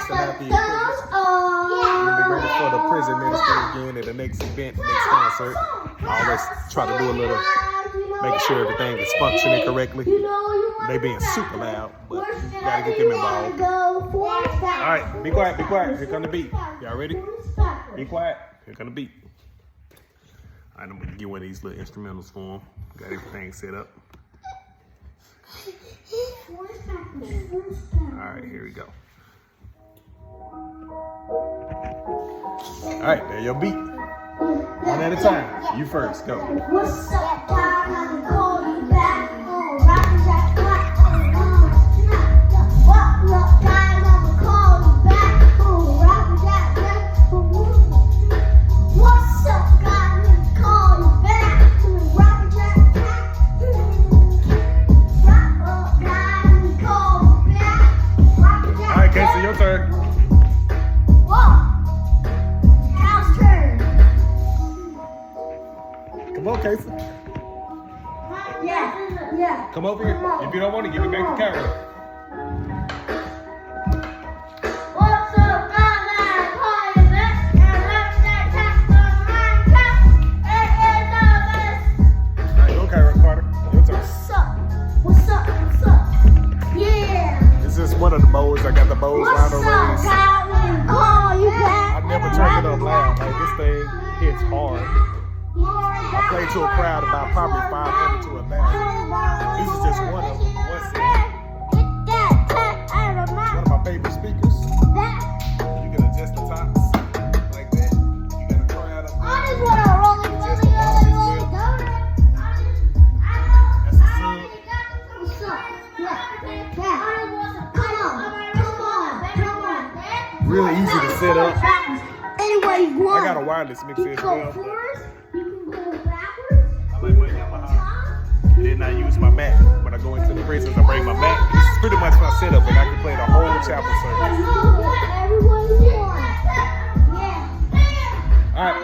testing out the equipment. We'll be ready for the prison ministry again at the next event, next concert. Always try to do a little, making sure everything is functioning correctly. They being super loud, but you gotta get them involved. All right, be quiet, be quiet. Here come the beat. Y'all ready? Be quiet. Here come the beat. All right, I'm gonna get one of these little instrumentals for them. Got everything set up. All right, here we go. All right, there your beat. One at a time. You first, go. What's up, dog? I can call you back. Rappers that clap. What up, guys? I can call you back. Rappers that clap. What's up, guys? I can call you back. Rappers that clap. What up, guys? I can call you back. Rappers that clap. All right, Casey, your turn. Come on, Casey. Yeah. Come over here. If you don't want to, give it back to camera. What's up, guys? I call you back. And let's get back to Minecraft. All right, go, Carter. Your turn. What's up? Yeah. This is one of the bows. I got the bows What's down up, the guys? race. I call you back. I never turned it up loud. Like, this thing hits hard. I played to a crowd about probably 500 to 1,000. This is just one of them. One of my favorite speakers. You can adjust the tops like that. You got a crowd up there. Adjust the volume as well. That's the sub. What's up? Yeah. Come on. Really easy to set up. Anyway, you want. I got a wireless mixer as go well. forward, you can go backwards. I like my Yamaha. Then I use my Mac. When I go into the races, I bring my Mac. This is pretty much my setup, and I can play the whole chapel service. Everyone you want. Yeah. All right.